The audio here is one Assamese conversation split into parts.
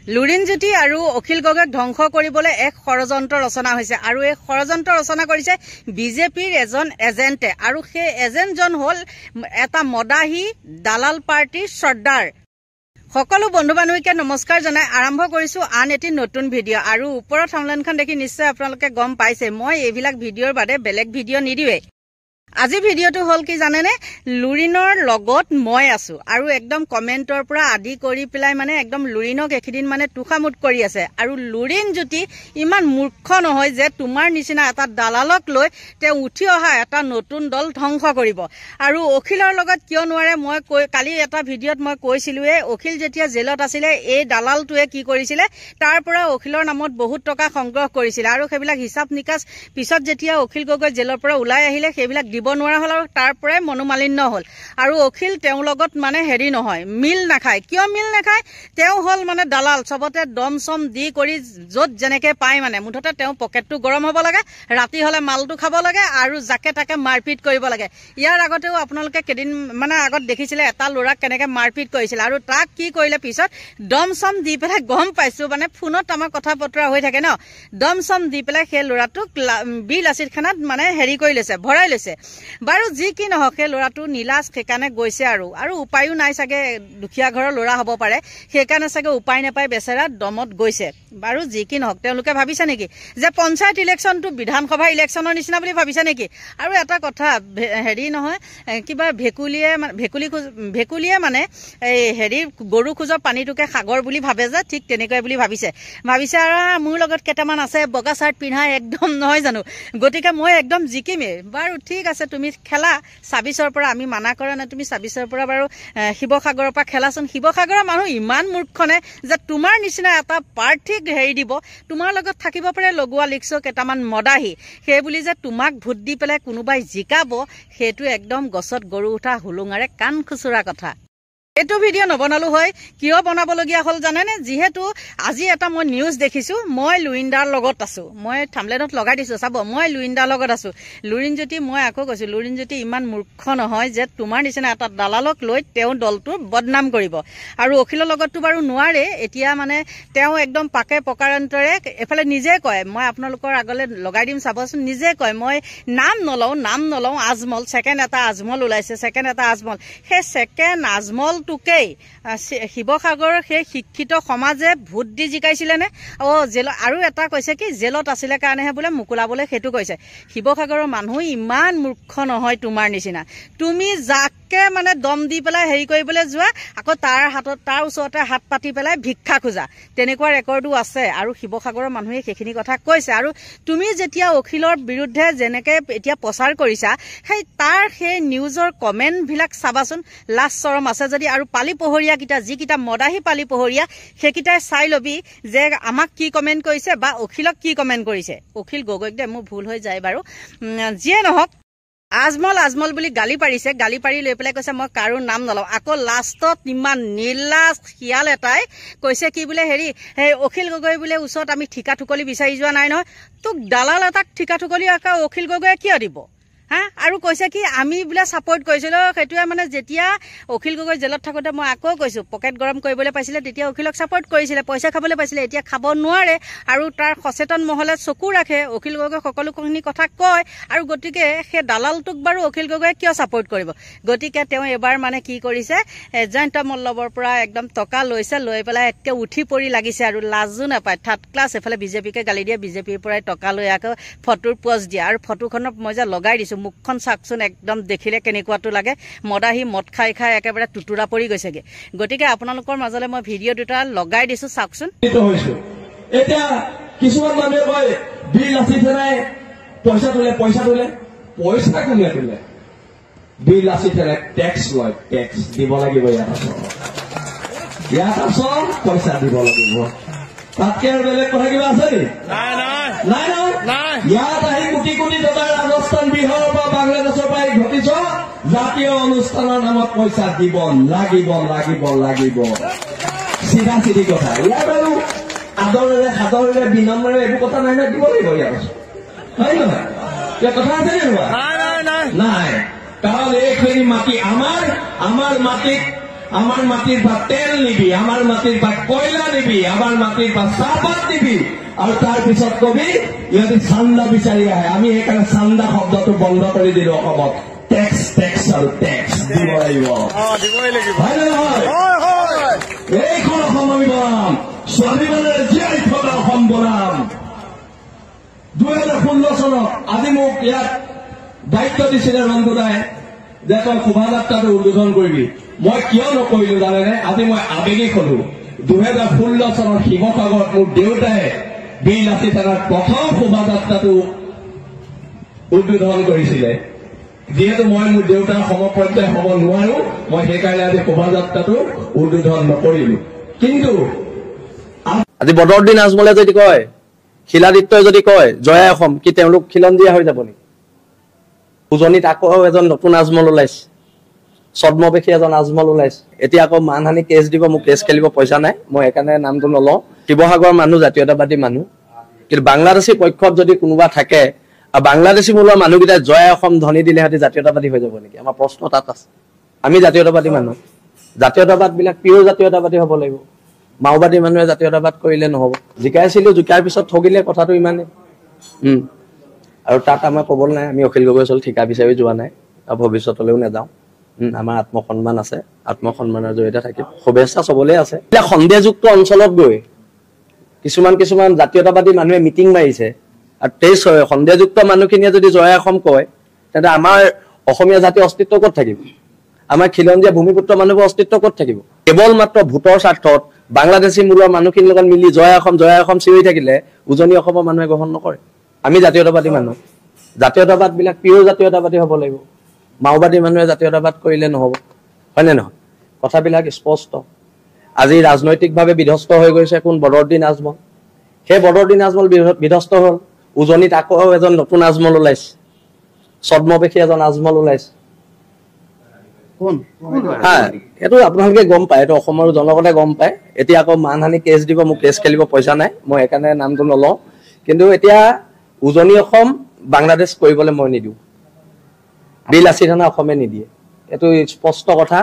লুৰিণজ্যোতি আৰু অখিল গগৈক ধ্বংস কৰিবলৈ এক ষড়যন্ত্ৰ ৰচনা হৈছে আৰু এই ষড়যন্ত্ৰ ৰচনা কৰিছে বিজেপিৰ এজন এজেণ্টে আৰু সেই এজেণ্টজন হ'ল এটা মদাহী দালাল পাৰ্টিৰ চৰ্দাৰ। সকলো বন্ধু বান্ধৱীকে নমস্কাৰ জনাই আৰম্ভ কৰিছো আন এটি নতুন ভিডিঅ' আৰু ওপৰৰ থাম্বনেইলখন দেখি নিশ্চয় আপোনালোকে গম পাইছে মই এইবিলাক ভিডিঅ'ৰ বাদে বেলেগ ভিডিঅ' নিদিওৱে। আজি ভিডিঅ'টো হ'ল কি জানেনে, লুৰিণৰ লগত মই আছো আৰু একদম কমেণ্টৰ পৰা আদি কৰি পেলাই মানে একদম লুৰিণক একেদিন মানে তুষামুট কৰি আছে আৰু লুৰিণজ্যোতি ইমান মূৰ্খ নহয় যে তোমাৰ নিচিনা এটা দালালক লৈ তেওঁ উঠি অহা এটা নতুন দল ধ্বংস কৰিব। আৰু অখিলৰ লগত কিয় নোৱাৰে মই কালি এটা ভিডিঅ'ত মই কৈছিলোৱে, অখিল যেতিয়া জেলত আছিলে এই দালালটোৱে কি কৰিছিলে, তাৰ পৰা অখিলৰ নামত বহুত টকা সংগ্ৰহ কৰিছিলে আৰু সেইবিলাক হিচাপ নিকাচ পিছত যেতিয়া অখিল গগৈ জেলৰ পৰা ওলাই আহিলে সেইবিলাক দিব নোৱাৰা হ'ল আৰু তাৰ পৰাই মনোমালিন্য হ'ল। আৰু অখিল তেওঁৰ লগত মানে হেৰি নহয়, মিল নাখায়। কিয় মিল নাখায়, তেওঁ হ'ল মানে দালাল, চবতে দম চম দি কৰি য'ত যেনেকে পায় মানে মুঠতে তেওঁ পকেটটো গৰম হ'ব লাগে, ৰাতি হ'লে মালটো খাব লাগে আৰু যাকে তাকে মাৰপিট কৰিব লাগে। ইয়াৰ আগতেও আপোনালোকে কেইদিন মানে আগত দেখিছিলে এটা ল'ৰাক কেনেকে মাৰপিট কৰিছিলে আৰু তাক কি কৰিলে পিছত দম চম দি পেলাই, গম পাইছো মানে ফোনত আমাৰ কথা বতৰা হৈ থাকে ন, দম চম দি পেলাই সেই ল'ৰাটোক বিল আছিৰখানাত মানে হেৰি কৰি লৈছে, ভৰাই লৈছে। বাৰু যি কি নহওক সেই ল'ৰাটো নীলাজ সেইকাৰণে গৈছে আৰু উপায়ো নাই চাগে, দুখীয়া ঘৰৰ ল'ৰা হ'ব পাৰে সেইকাৰণে চাগে উপায় নাপায় বেচেৰা দমত গৈছে। বাৰু যি কি নহওক তেওঁলোকে ভাবিছে নেকি যে পঞ্চায়ত ইলেকশ্যনটো বিধানসভা ইলেকশ্যনৰ নিচিনা বুলি ভাবিছে নেকি? আৰু এটা কথা হেৰি নহয়, কিবা ভেকুলীয়ে মানে এই হেৰি গৰু খোজৰ পানীটোকে সাগৰ বুলি ভাবে যে, ঠিক তেনেকুৱাই বুলি ভাবিছে আৰু মোৰ লগত কেইটামান আছে বগা চাৰ্ট পিন্ধা একদম নহয় জানো, গতিকে মই একদম জিকিমেই। বাৰু ঠিক আছে তুমি খেলা ২৬ৰ পৰা, আমি মানা কৰা নাই, তুমি ২৬ৰ পৰা বাৰু শিৱসাগৰৰ পৰা খেলাচোন। শিৱসাগৰৰ মানুহ ইমান মূৰ্খনে যে তোমাৰ নিচিনা এটা প্ৰাৰ্থীক হেৰি দিব, তোমাৰ লগত থাকিব পাৰে লগোৱা লিখছ কেইটামান মদাহী, সেই বুলি যে তোমাক ভোট দি পেলাই কোনোবাই জিকাব, সেইটো একদম গছত গৰু উঠা হুলুঙাৰে কাণ খুচুৰা কথা। এইটো ভিডিঅ' নবনালো হয়, কিয় বনাবলগীয়া হ'ল জানেনে, যিহেতু আজি এটা মই নিউজ দেখিছো, মই লুৰিণদাৰ লগত আছো, মই থাম্বনেইলত লগাই দিছো চাব, মই লুৰিণদাৰ লগত আছো। লুৰিণজ্যোতি, মই আকৌ কৈছো লুৰিণজ্যোতি ইমান মূৰ্খ নহয় যে তোমাৰ নিচিনা এটা দালালক লৈ তেওঁ দলটোৰ বদনাম কৰিব। আৰু অখিলৰ লগততো বাৰু নোৱাৰে, এতিয়া মানে তেওঁ একদম পাকে পকাৰন্তৰে এফালে নিজে কয়, মই আপোনালোকৰ আগলৈ লগাই দিম চাবচোন, নিজে কয় মই নাম নলওঁ আজমল, ছেকেণ্ড এটা আজমল ওলাইছে, ছেকেণ্ড এটা আজমল, সেই ছেকেণ্ড আজমল টোকেই শিৱসাগৰৰ সেই শিক্ষিত সমাজে ভোট দি জিকাইছিলে নে? জেলত, আৰু এটা কৈছে কি জেলত আছিলে কাৰণেহে বোলে মোকোলাবলৈ, সেইটো কৈছে। শিৱসাগৰৰ মানুহ ইমান মূৰ্খ নহয় তোমাৰ নিচিনা, তুমি যাকে মানে দম দি পেলাই হেৰি কৰিবলৈ যোৱা আকৌ তাৰ ওচৰতে হাত পাতি পেলাই ভিক্ষা খোজা, তেনেকুৱা ৰেকৰ্ডো আছে আৰু শিৱসাগৰৰ মানুহে সেইখিনি কথা কৈছে। আৰু তুমি যেতিয়া অখিলৰ বিৰুদ্ধে যেনেকে এতিয়া প্ৰচাৰ কৰিছা, সেই নিউজৰ কমেণ্টবিলাক চাবাচোন, লাজ চৰম আছে যদি। আৰু পালি পহৰীয়া কেইটা, যিকেইটা মদাহী পালি পহৰীয়া, সেইকেইটাই চাই লবি যে আমাক কি কমেণ্ট কৰিছে বা অখিলক কি কমেণ্ট কৰিছে। অখিল গগৈক দে মোৰ ভুল হৈ যায় বাৰু, যিয়ে নহওক আজমল বুলি গালি পাৰিছে, গালি পাৰি লৈ পেলাই কৈছে মই কাৰো নাম নলওঁ। আকৌ লাষ্টত ইমান নীলাজ শিয়াল এটাই কৈছে কি বোলে হেৰি, সেই অখিল গগৈ বোলে ওচৰত আমি ঠিকা ঠুকলি বিচাৰি যোৱা নাই নহয়, তোক দালাল এটাক ঠিকা ঠুকলি আকৌ অখিল গগৈয়ে কিয় দিব হা? আৰু কৈছে কি আমি বোলে ছাপোৰ্ট কৰিছিলো, সেইটোৱে মানে যেতিয়া অখিল গগৈ জেলত থাকোঁতে মই আকৌ কৈছো পকেট গৰম কৰিবলৈ পাইছিলে তেতিয়া অখিলক ছাপোৰ্ট কৰিছিলে, পইচা খাবলৈ পাইছিলে, এতিয়া খাব নোৱাৰে আৰু তাৰ সচেতন মহলে চকু ৰাখে, অখিল গগৈ সকলোখিনি কথা কয় আৰু গতিকে সেই দালালটোক বাৰু অখিল গগৈয়ে কিয় ছাপোৰ্ট কৰিব? গতিকে তেওঁ এবাৰ মানে কি কৰিছে, জয়ন্ত মল্লবৰ পৰা একদম টকা লৈছে, লৈ পেলাই একে উঠি পৰি লাগিছে আৰু লাজো নাপায়, থাৰ্ড ক্লাছ। এফালে বিজেপিকে গালি দিয়ে, বিজেপিৰ পৰাই টকা লৈ আকৌ ফটোৰ পোষ্ট দিয়ে আৰু ফটোখনত মই যে লগাই দিছো, মুখখন চাওকচোন একদম দেখিলে কেনেকুৱাটো লাগে, মদাহী মদ খাই একেবাৰে টুটুৰা পৰি গৈছেগে। গতিকে আপোনালোকৰ মাজলৈ মই ভিডিঅ' দুটা লগাই দিছো, চাওকচোন। এতিয়া কিছুমান মানুহে কয় বিল আছিল নাই, পইচা তোলে পইচা কোনে তোলে? বিল আছিল টেক্স লয়, টেক্স দিব লাগিব, ইয়াত আছ পইচা দিব লাগিব, তাতকে আৰু বেলেগ কথা কিবা আছে নেকি? নাই। ইয়াত আহি কোটি কোটি টকা ৰাজস্থান, বিহাৰৰ পৰা বাংলাদেশৰ পৰা ঘটিছ, জাতীয় অনুষ্ঠানৰ নামত পইচা দিব লাগিব, চিধা চিধি কথা। ইয়াত আৰু আদৰেৰে সাদৰেৰে বিনম্ৰেৰে এইবোৰ কথা নাই, দিব লাগিব ইয়াত, হয় নহয়? কথা আছে নে নাই? কাৰণ এইখিনি মাটি আমাৰ মাটিত আমাৰ মাটিৰ পৰা তেল নিবি, আমাৰ মাটিৰ পৰা কয়লা নিবি, আমাৰ মাটিৰ পৰা চাহপাত নিবি, আৰু তাৰ পিছত কবি ইহঁতে চান্দা বিচাৰি আহে। আমি সেইকাৰণে চান্দা শব্দটো বন্ধ কৰি দিলো অসমত। টেক্স টেক্স আৰু টেক্স দিব লাগিব, হয় নে নহয়? এইখন অসম আমি বনাম, স্বাধীনতাৰে জীয়াই থকা অসম বনাম। 2016 চনত আজি মোক ইয়াত দায়িত্ব দিছিলে ৰঞ্জুদাই যে তই শোভাযাত্ৰাটো উদ্বোধন কৰিবি। মই কিয় নকৰিলো জানেনে? আজি মই আবেগিক হলো। 2016 চনত শিৱসাগৰত মোৰ দেউতাই বীৰ লাচিত থানাৰ প্ৰথম শোভাযাত্ৰাটো উদ্বোধন কৰিছিলে। যিহেতু মই মোৰ দেউতাৰ সমপৰ্যায় হ'ব নোৱাৰো, মই সেইকাৰণে আজি শোভাযাত্ৰাটো উদ্বোধন নকৰিলো। কিন্তু আজি বদৰুদ্দিন আজমলে যদি কয়, শিলাদিত্যই যদি কয় জয় অসম, কি তেওঁলোক খিলঞ্জীয়া হৈ যাব নেকি? উজনিত আকৌ এজন নতুন আজমল ওলাইছে, ছদ্মবেশী এজন আজমল ওলাইছে। এতিয়া আকৌ মানহানি কেছ দিব, মোক কেছ খেলিব পইচা নাই, মই সেইকাৰণে নামটো নলওঁ। শিৱসাগৰৰ মানুহ জাতীয়তাবাদী মানুহ, কিন্তু বাংলাদেশী পক্ষত যদি কোনোবা থাকে আৰু বাংলাদেশী মূলৰ মানুহকেইটাই জয় অসম ধ্বনি দিলে সিহঁতি জাতীয়তাবাদী হৈ যাব নেকি? আমাৰ প্ৰশ্ন তাত আছে। আমি জাতীয়তাবাদী মানুহ, জাতীয়তাবাদ বিলাক পিয়ৰ জাতীয়তাবাদী হ'ব লাগিব। মাওবাদী মানুহে জাতীয়তাবাদ কৰিলে নহ'ব। জিকাইছিলো, জিকাৰ পিছত ঠগিলে, কথাটো ইমানেই। আৰু তাত আমাৰ ক'বলৈ নাই, আমি অখিল গগৈ চল ঠিকা বিচাৰি যোৱা নাই আৰু ভৱিষ্যতলৈও নাযাওঁ। আমাৰ আত্মসন্মান আছে, আত্মসন্মানৰ জৰিয়তে থাকিম। শুভেচ্ছা চবলে আছে। এতিয়া সন্দেহযুক্ত অঞ্চলত গৈ কিছুমান জাতীয়তাবাদী মানুহে মিটিং মাৰিছে, আৰু সন্দেহযুক্ত মানুহখিনিয়ে যদি জয় অসম কয়, তেন্তে আমাৰ অসমীয়া জাতিৰ অস্তিত্ব ক'ত থাকিব? আমাৰ খিলঞ্জীয়া ভূমিপুত্ৰ মানুহৰ অস্তিত্ব ক'ত থাকিব? কেৱল মাত্ৰ ভোটৰ স্বাৰ্থত বাংলাদেশী মূলৰ মানুহখিনিৰ লগত মিলি জয় অসম চিঞৰি থাকিলে উজনি অসমৰ মানুহে গ্ৰহণ নকৰে। আমি জাতীয়তাবাদী মানুহ, জাতীয়তাবাদ বিলাক পিয়ৰ জাতীয়তাবাদী হ'ব লাগিব। মাওবাদী মানুহে জাতীয়তাবাদ কৰিলে নহ'ব, হয় নে নহয়? কথাবিলাক স্পষ্ট। আজি ৰাজনৈতিকভাৱে বিধ্বস্ত হৈ গৈছে কোন? বদৰুদ্দিন আজমল। সেই বদৰুদ্দিন আজমল বিধ্বস্ত হ'ল, উজনিত আকৌ এজন নতুন আজমল ওলাইছে, ছদ্মবেশী এজন আজমল ওলাইছে। এইটো আপোনালোকে গম পায়, এইটো অসমৰ জনগণে গম পায়। এতিয়া আকৌ মানহানি কেছ দিব, মোক কেছ খেলিব পইচা নাই, মই সেইকাৰণে নামটো নলওঁ। কিন্তু এতিয়া উজনি অসম বাংলাদেশ কৰিবলৈ মই নিদিওঁ, বীৰ লাচিত থানা অসমে নিদিয়ে, এইটো স্পষ্ট কথা।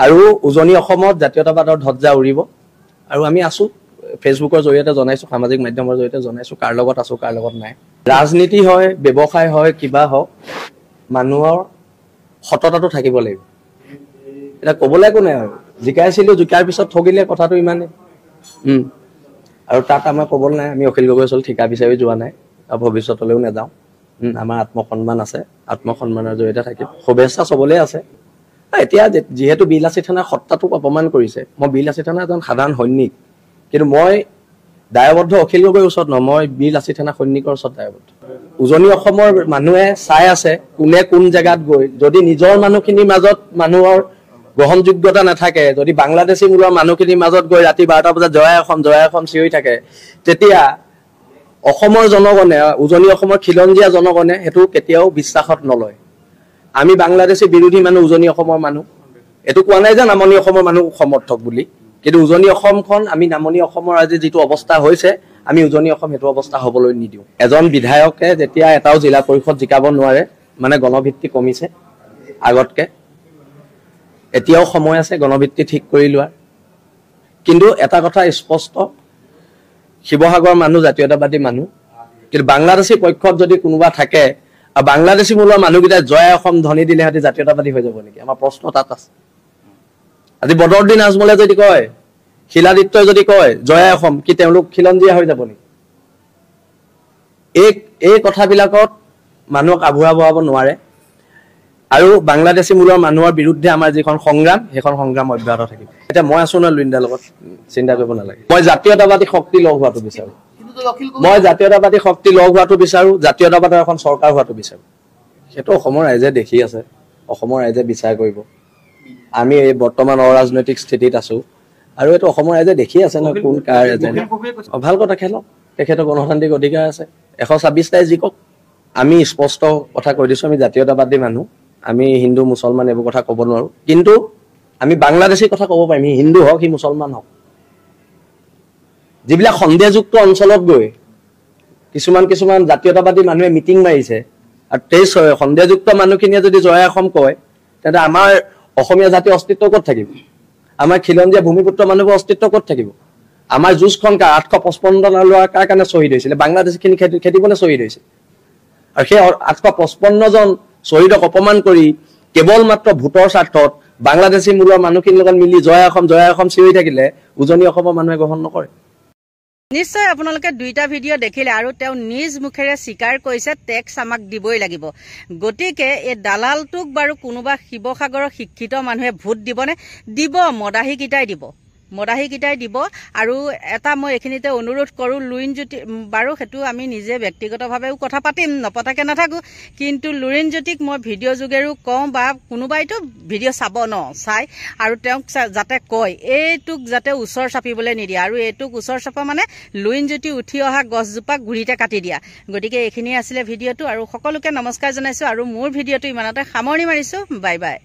আৰু উজনি অসমত জাতীয়তাবাদৰ ধ্বজা উৰিব। আৰু আমি আছো, ফেচবুকৰ জৰিয়তে জনাইছো, সামাজিক মাধ্যমৰ জৰিয়তে জনাইছো কাৰ লগত আছো, কাৰ লগত নাই। ৰাজনীতি হয়, ব্যৱসায় হয়, কিবা হওক, মানুহৰ সততাটো থাকিব লাগিব। এতিয়া ক'বলৈ একো নাই, আৰু জিকাইছিলো, জিকাৰ পিছত ঠগিলে, কথাটো ইমানেই। আৰু তাত আমাৰ ক'বলৈ নাই, আমি অখিল গগৈ চল ঠিকা বিচাৰি যোৱা নাই আৰু ভৱিষ্যতলৈও নাযাওঁ। আমাৰ আত্মসন্মান আছে, আত্মসন্মানৰ জৰিয়তে থাকিম। শুভেচ্ছা চবলে আছে। এতিয়া যিহেতু বীৰ লাচিত থানাৰ সত্তাটোক অপমান কৰিছে, মই বীৰ লাচিত থানাৰ এজন সাধাৰণ সৈনিক, কিন্তু মই দায়বদ্ধ অখিল গগৈৰ ওচৰত নহয়, মই বীৰ লাচিত থানা সৈনিকৰ ওচৰত দায়বদ্ধ। উজনি অসমৰ মানুহে চাই আছে কোনে কোন জেগাত গৈ, যদি নিজৰ মানুহখিনিৰ মাজত মানুহৰ গ্ৰহণযোগ্যতা নাথাকে, যদি বাংলাদেশী মূলৰ মানুহখিনিৰ মাজত গৈ ৰাতি 12টা বজাত জয় অসম চিঞৰি থাকে, তেতিয়া অসমৰ জনগণে, উজনি অসমৰ খিলঞ্জীয়া জনগণে সেইটো কেতিয়াও বিশ্বাসত নলয়। আমি বাংলাদেশী বিৰোধী মানুহ, উজনি অসমৰ মানুহ। এইটো কোৱা নাই যে নামনি অসমৰ মানুহ সমৰ্থক বুলি, কিন্তু উজনি অসমখন আমি নামনি অসমৰ আজি যিটো অৱস্থা হৈছে, আমি উজনি অসম সেইটো অৱস্থা হ'বলৈ নিদিওঁ। এজন বিধায়কে যেতিয়া এটাও জিলা পৰিষদ জিকাব নোৱাৰে, মানে গণভিত্তি কমিছে আগতকে। এতিয়াও সময় আছে গণভিত্তি ঠিক কৰি লোৱাৰ। কিন্তু এটা কথা স্পষ্ট, শিৱসাগৰৰ মানুহ জাতীয়তাবাদী মানুহ, কিন্তু বাংলাদেশী পক্ষত যদি কোনোবা থাকে আৰু বাংলাদেশী মূলৰ মানুহকেইটাই জয় অসম ধ্বনি দিলে সিহঁতি জাতীয়তাবাদী হৈ যাব নেকি? আমাৰ প্ৰশ্ন তাত আছে। আজি বদৰুদ্দিন আজমলে যদি কয়, শিলাদিত্যই যদি কয় জয় অসম, কি তেওঁলোক খিলঞ্জীয়া হৈ যাব নেকি? এই কথাবিলাকত মানুহক আভুৰা বহাব নোৱাৰে। আৰু বাংলাদেশী মূলৰ মানুহৰ বিৰুদ্ধে আমাৰ যিখন সংগ্ৰাম, সেইখন সংগ্ৰাম অব্যাহত থাকিব। এতিয়া মই আছো ন লুইণ্ডাৰ লগত, চিন্তা কৰিব নালাগে। মই জাতীয়তাবাদী শক্তি লগ হোৱাটো বিচাৰো, মই জাতীয়তাবাদী শক্তি লগ হোৱাটো বিচাৰো, জাতীয়তাবাদৰ এখন চৰকাৰ হোৱাটো বিচাৰো। সেইটো অসমৰ ৰাইজে দেখি আছে, অসমৰ ৰাইজে বিচাৰ কৰিব। আমি এই বৰ্তমান অৰাজনৈতিক স্থিতিত আছো, আৰু এইটো অসমৰ ৰাইজে দেখি আছে ন কোন কাৰ এজেণ্ট। ভাল কথা, খেলক, তেখেতৰ গণতান্ত্ৰিক অধিকাৰ আছে, 126টাই জিকক। আমি স্পষ্ট কথা কৈ দিছো, আমি জাতীয়তাবাদী মানুহ, আমি হিন্দু মুছলমান এইবোৰ কথা ক'ব নোৱাৰো, কিন্তু আমি বাংলাদেশী কথা ক'ব পাৰিম। সি হিন্দু হওক, সি মুছলমান হওক। যিবিলাক সন্দেহযুক্ত অঞ্চলত গৈ কিছুমান জাতীয়তাবাদী মানুহে মিটিং মাৰিছে, আৰু সন্দেহযুক্ত মানুহখিনিয়ে যদি জয় অসম কয়, তেন্তে আমাৰ অসমীয়া জাতিৰ অস্তিত্ব ক'ত থাকিব আমাৰ খিলঞ্জীয়া ভূমিপুত্ৰ মানুহৰ অস্তিত্ব ক'ত থাকিব আমাৰ যুঁজখন 855 লোৱাৰ কাৰণে শ্বহীদ হৈছিলে বাংলাদেশখিনি খেদিবলৈ শ্বহীদ হৈছিল আৰু সেই 855 জন শ্বহীদক অপমান কৰি কেৱল মাত্ৰ ভোটৰ স্বাৰ্থত বাংলাদেশী মূলৰ মানুহখিনিৰ লগত মিলি জয় অসম চিঞৰি থাকিলে উজনি অসমৰ মানুহে গ্ৰহণ নকৰে নিশ্চয় আপোনালোকে দুইটা ভিডিঅ' দেখিলে আৰু তেওঁ নিজ মুখেৰে স্বীকাৰ কৰিছে টেক্স আমাক দিবই লাগিব গতিকে এই দালালটোক বাৰু কোনোবা শিৱসাগৰৰ শিক্ষিত মানুহে ভোট দিবনে দিব মদাহীকেইটাই দিব আৰু এটা মই এইখিনিতে অনুৰোধ কৰোঁ লুৰিণজ্যোতি বাৰু সেইটো আমি নিজে ব্যক্তিগতভাৱেও কথা পাতিম নপতাকে নাথাকোঁ কিন্তু লুৰিণজ্যোতিক মই ভিডিঅ' যোগেৰেও কওঁ বা কোনোবাইতো ভিডিঅ' চাব চাই আৰু তেওঁক যাতে কয় এইটোক যাতে ওচৰ চাপিবলৈ নিদিয়ে আৰু এইটোক ওচৰ চাপা মানে লুৰিণজ্যোতি উঠি অহা গছজোপাক গুৰিতে কাটি দিয়া গতিকে এইখিনি আছিলে ভিডিঅ'টো আৰু সকলোকে নমস্কাৰ জনাইছোঁ আৰু মোৰ ভিডিঅ'টো ইমানতে সামৰণি মাৰিছোঁ বাই বাই